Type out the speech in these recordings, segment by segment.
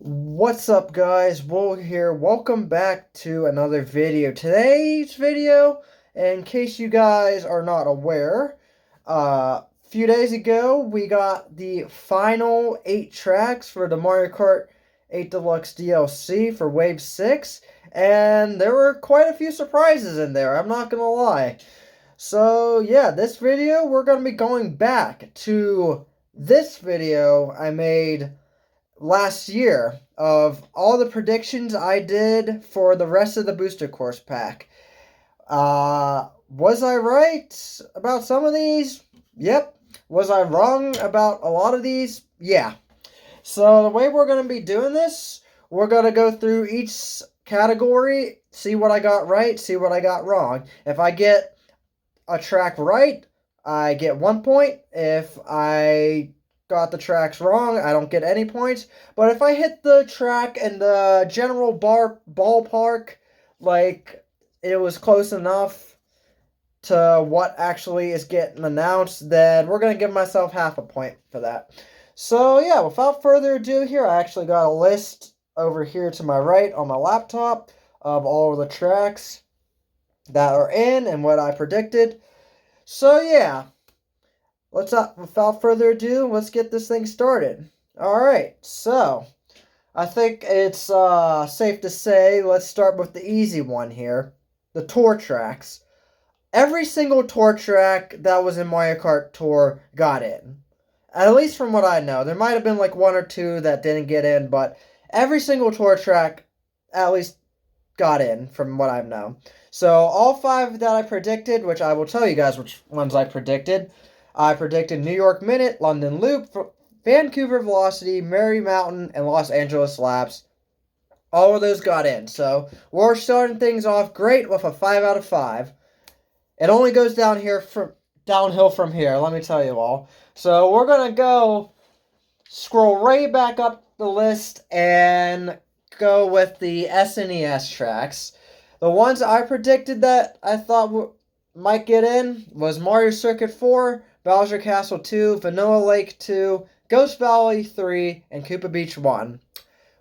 What's up, guys? Will here. Welcome back to another video. Today's video, in case you guys are not aware, a few days ago we got the final 8 tracks for the Mario Kart 8 Deluxe DLC for Wave 6, and there were quite a few surprises in there, I'm not gonna lie. So yeah, this video we're gonna be going back to this video I made last year of all the predictions I did for the rest of the booster course pack. Was I right about some of these? Yep. Was I wrong about a lot of these? Yeah. So the way we're going to be doing this, we're going to go through each category, see what I got right, see what I got wrong. If I get a track right, I get 1 point. If I got the tracks wrong, I don't get any points. But if I hit the track in the general ballpark, like it was close enough to what actually is getting announced, then we're going to give myself half a point for that. So yeah, without further ado here, I actually got a list over here to my right on my laptop of all of the tracks that are in and what I predicted. So yeah, without further ado, let's get this thing started. Alright, so I think it's safe to say, let's start with the easy one here. The tour tracks. Every single tour track that was in Mario Kart Tour got in. At least from what I know. There might have been like one or two that didn't get in, but every single tour track at least got in from what I know. So all 5 that I predicted, which I will tell you guys which ones I predicted. I predicted New York Minute, London Loop, Vancouver Velocity, Mary Mountain, and Los Angeles Laps. All of those got in. So we're starting things off great with a 5 out of 5. It only goes downhill from here, let me tell you all. So we're going to scroll right back up the list and go with the SNES tracks. The ones I predicted that I thought might get in was Mario Circuit 4, Bowser Castle 2, Vanilla Lake 2, Ghost Valley 3, and Koopa Beach 1.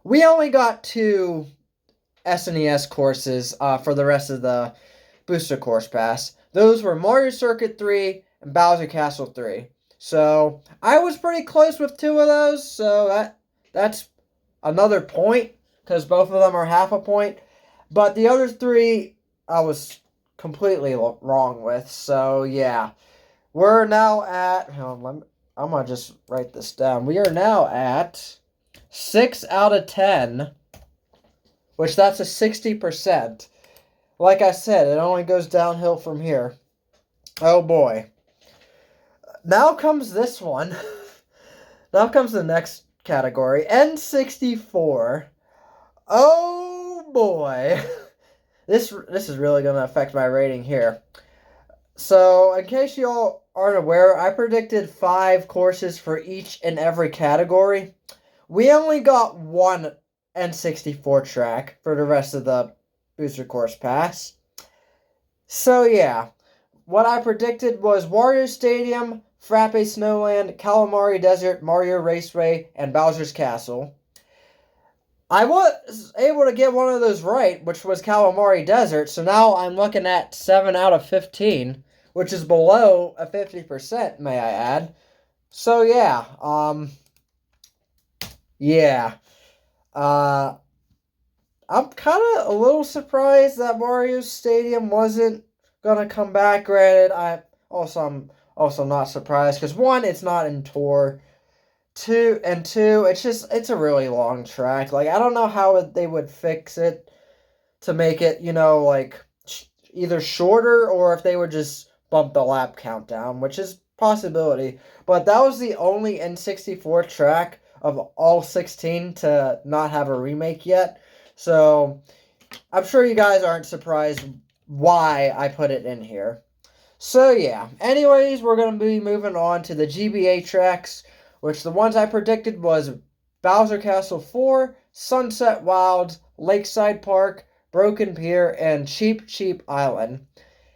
We only got 2 SNES courses for the rest of the Booster Course Pass. Those were Mario Circuit 3 and Bowser Castle 3. So I was pretty close with 2 of those, so that's another point, because both of them are half a point. But the other 3 I was completely wrong with, so yeah. We're now at, I'm going to just write this down. We are now at 6 out of 10, which that's a 60%. Like I said, it only goes downhill from here. Oh boy. Now comes this one. Now comes the next category. N64. Oh boy. This is really going to affect my rating here. So, in case you all aren't aware, I predicted 5 courses for each and every category. We only got 1 N64 track for the rest of the Booster Course Pass. So yeah, what I predicted was Wario Stadium, Frappe Snowland, Calamari Desert, Mario Raceway, and Bowser's Castle. I was able to get one of those right, which was Calamari Desert, so now I'm looking at 7 out of 15, which is below a 50%, may I add. So yeah, yeah. I'm kind of a little surprised that Mario Stadium wasn't gonna come back. Granted, I'm also not surprised because 1, it's not in tour. 2, it's a really long track. Like, I don't know how they would fix it to make it, like either shorter, or if they would just bump the lap count down, which is possibility. But that was the only N64 track of all 16 to not have a remake yet. So I'm sure you guys aren't surprised why I put it in here. So yeah, anyways, we're going to be moving on to the GBA tracks, which the ones I predicted was Bowser Castle 4, Sunset Wilds, Lakeside Park, Broken Pier, and Cheap Cheap Island.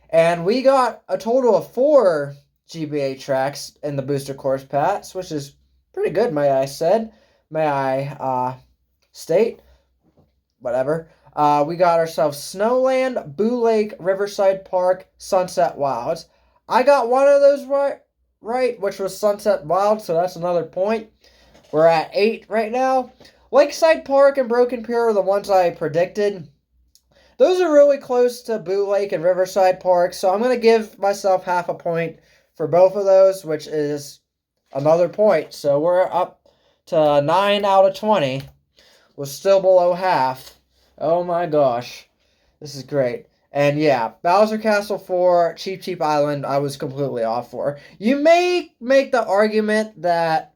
And we got a total of 4 GBA tracks in the Booster Course Pass, which is pretty good, may I State. Whatever. We got ourselves Snowland, Boo Lake, Riverside Park, Sunset Wilds. I got one of those right, which was Sunset Wilds, so that's another point. We're at 8 right now. Lakeside Park and Broken Pier are the ones I predicted. Those are really close to Boo Lake and Riverside Park, so I'm going to give myself half a point for both of those, which is another point. So we're up to 9 out of 20. We're still below half. Oh my gosh. This is great. And yeah, Bowser Castle 4, Cheap Cheap Island, I was completely off for. You may make the argument that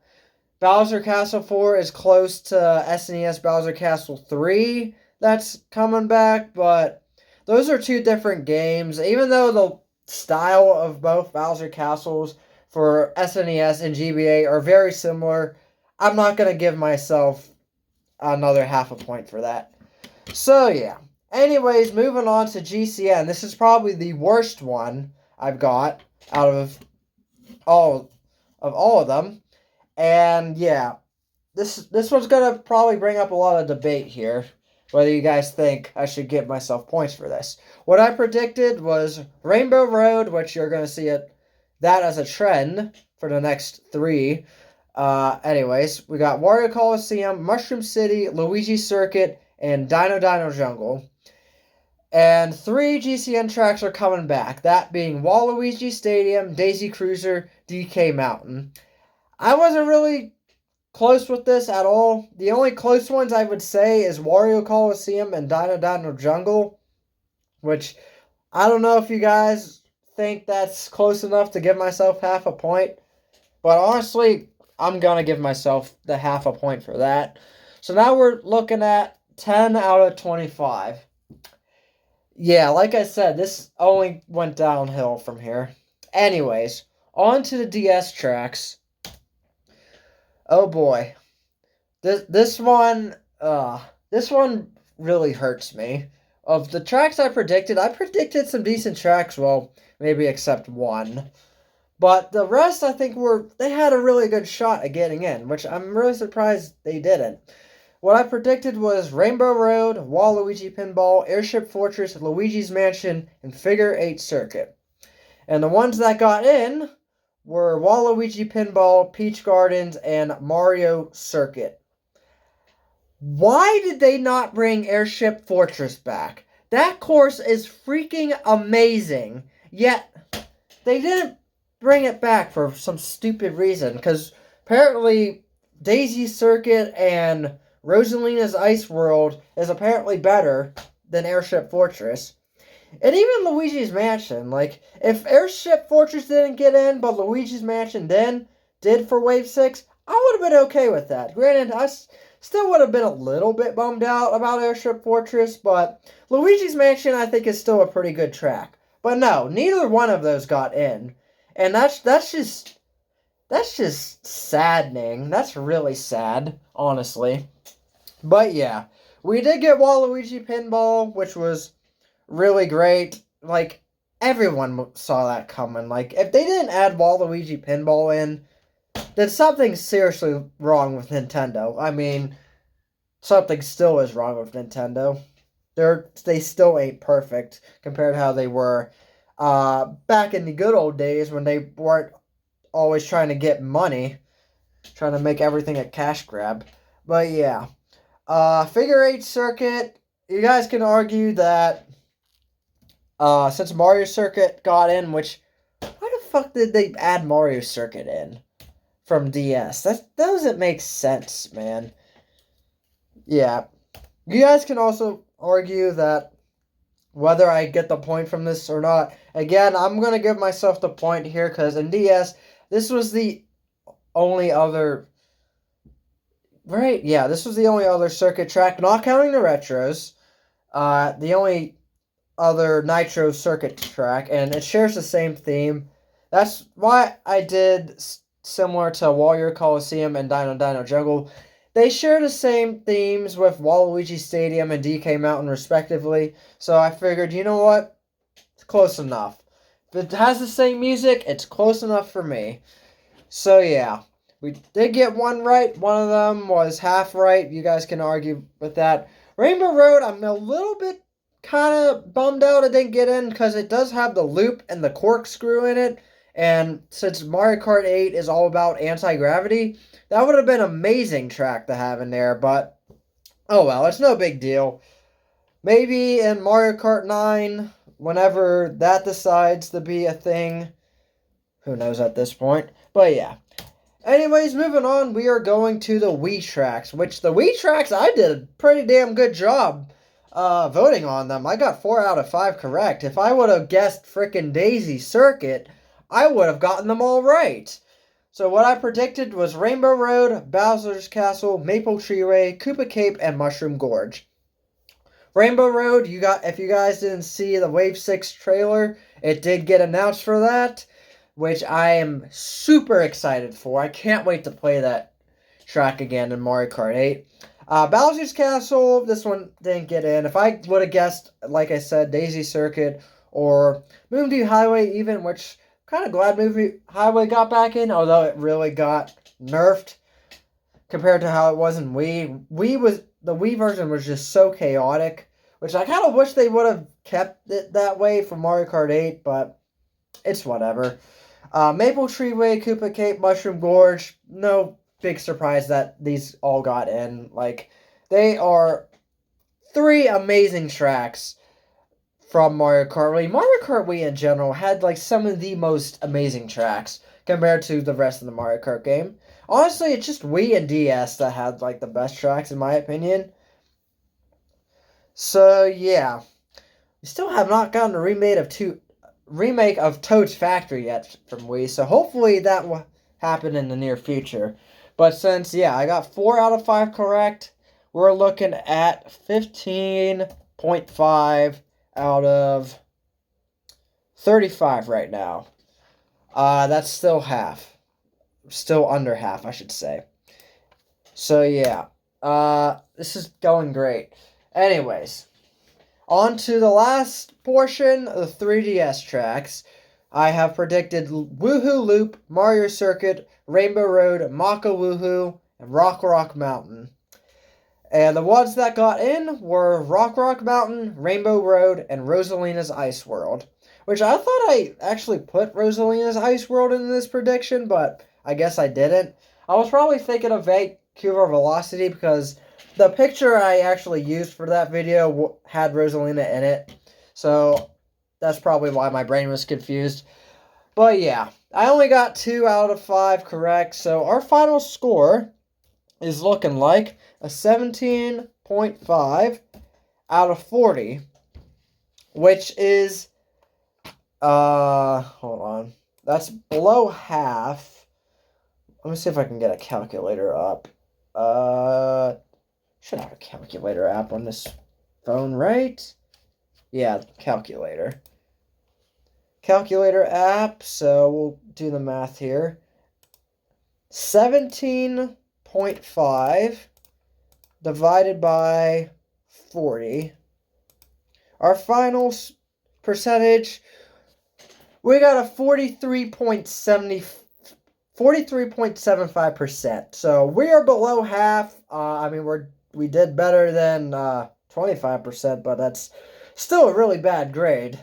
Bowser Castle 4 is close to SNES Bowser Castle 3 that's coming back, but those are two different games. Even though the style of both Bowser Castles for SNES and GBA are very similar, I'm not going to give myself another half a point for that. So yeah. Anyways, moving on to GCN. This is probably the worst one I've got out of all of them. And yeah, this one's gonna probably bring up a lot of debate here, whether you guys think I should give myself points for this. What I predicted was Rainbow Road, which you're gonna see that as a trend for the next 3. Anyways, we got Wario Coliseum, Mushroom City, Luigi Circuit, and Dino Dino Jungle. And 3 GCN tracks are coming back, that being Waluigi Stadium, Daisy Cruiser, DK Mountain. I wasn't really close with this at all. The only close ones I would say is Wario Coliseum and Dino Dino Jungle, which I don't know if you guys think that's close enough to give myself half a point, but honestly, I'm going to give myself the half a point for that. So now we're looking at 10 out of 25. Yeah, like I said, this only went downhill from here. Anyways, on to the DS tracks. Oh boy. This one really hurts me. Of the tracks I predicted some decent tracks, well, maybe except one. But the rest, I think, they had a really good shot at getting in, which I'm really surprised they didn't. What I predicted was Rainbow Road, Waluigi Pinball, Airship Fortress, Luigi's Mansion, and Figure 8 Circuit. And the ones that got in were Waluigi Pinball, Peach Gardens, and Mario Circuit. Why did they not bring Airship Fortress back? That course is freaking amazing, yet they didn't bring it back for some stupid reason, because apparently Daisy Circuit and Rosalina's Ice World is apparently better than Airship Fortress. And even Luigi's Mansion, like, if Airship Fortress didn't get in, but Luigi's Mansion did for Wave 6, I would have been okay with that. Granted, I still would have been a little bit bummed out about Airship Fortress, but Luigi's Mansion, I think, is still a pretty good track. But no, neither one of those got in. And that's just saddening. That's really sad, honestly. But yeah, we did get Waluigi Pinball, which was really great. Like, everyone saw that coming. Like, if they didn't add Waluigi Pinball in, then something's seriously wrong with Nintendo. I mean, something still is wrong with Nintendo. They still ain't perfect compared to how they were back in the good old days when they weren't always trying to get money, trying to make everything a cash grab. But yeah, Figure 8 Circuit, you guys can argue that since Mario Circuit got in, which, why the fuck did they add Mario Circuit in from DS? That doesn't make sense, man. Yeah, you guys can also argue that whether I get the point from this or not. Again, I'm going to give myself the point here because in DS, this was the only other... Right, yeah, this was the only other circuit track, not counting the retros. The only other Nitro circuit track, and it shares the same theme. That's why I did similar to Wario Coliseum and Dino Dino Jungle. They share the same themes with Waluigi Stadium and DK Mountain, respectively. So I figured, you know what? It's close enough. If it has the same music, it's close enough for me. So yeah, We did get one right. One of them was half right. You guys can argue with that. Rainbow Road, I'm a little bit kind of bummed out I didn't get in because it does have the loop and the corkscrew in it. And since Mario Kart 8 is all about anti-gravity, that would have been an amazing track to have in there. But, oh well, it's no big deal. Maybe in Mario Kart 9, whenever that decides to be a thing. Who knows at this point. But yeah. Anyways, moving on, we are going to the Wii tracks, which the Wii tracks, I did a pretty damn good job voting on them. I got 4 out of 5 correct. If I would have guessed frickin' Daisy Circuit, I would have gotten them all right. So what I predicted was Rainbow Road, Bowser's Castle, Maple Treeway, Koopa Cape, and Mushroom Gorge. Rainbow Road, if you guys didn't see the Wave 6 trailer, it did get announced for that, which I am super excited for. I can't wait to play that track again in Mario Kart 8. Bowser's Castle, this one didn't get in. If I would have guessed, like I said, Daisy Circuit or Moonview Highway even, which I'm kind of glad Moonview Highway got back in, although it really got nerfed compared to how it was in Wii. The Wii version was just so chaotic, which I kind of wish they would have kept it that way for Mario Kart 8, but it's whatever. Maple Treeway, Koopa Cape, Mushroom Gorge, no big surprise that these all got in. Like, they are 3 amazing tracks from Mario Kart Wii. Mario Kart Wii in general had like some of the most amazing tracks compared to the rest of the Mario Kart game. Honestly, it's just Wii and DS that had like the best tracks in my opinion. So yeah, we still have not gotten a remake of Toad's Factory yet from Wii, so hopefully that will happen in the near future. But since, yeah, I got 4 out of 5 correct, we're looking at 15.5 out of 35 right now. That's still half. Still under half, I should say. So, yeah. This is going great. Anyways, on to the last portion, the 3DS tracks. I have predicted Woohoo Loop, Mario Circuit, Rainbow Road, Maka Woohoo, and Rock Rock Mountain. And the ones that got in were Rock Rock Mountain, Rainbow Road, and Rosalina's Ice World. Which I thought I actually put Rosalina's Ice World in this prediction, but I guess I didn't. I was probably thinking of Vancouver Velocity because the picture I actually used for that video had Rosalina in it. So that's probably why my brain was confused. But yeah, I only got 2 out of 5 correct. So our final score is looking like a 17.5 out of 40. Which is, hold on. That's below half. Let me see if I can get a calculator up. Should have a calculator app on this phone, right? Yeah, calculator. Calculator app, so we'll do the math here. 17.5 divided by 40. Our final percentage, we got a 43.75%. So we are below half. I mean, we did better than 25%, but that's still a really bad grade.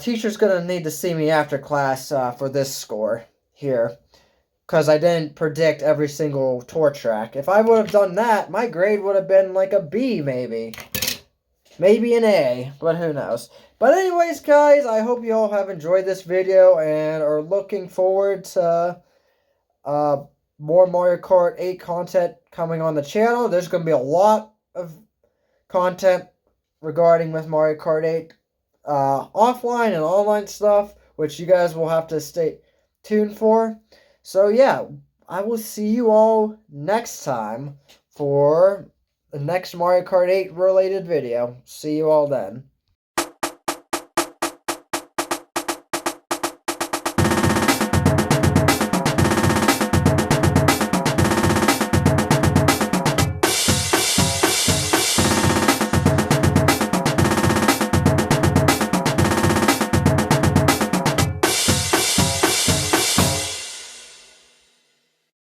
Teacher's gonna need to see me after class for this score here, because I didn't predict every single tour track. If I would have done that, my grade would have been like a B, maybe. Maybe an A, but who knows. But anyways, guys, I hope you all have enjoyed this video and are looking forward to more Mario Kart 8 content coming on the channel. There's going to be a lot of content regarding with Mario Kart 8 offline and online stuff, which you guys will have to stay tuned for. So yeah, I will see you all next time for the next Mario Kart 8 related video. See you all then.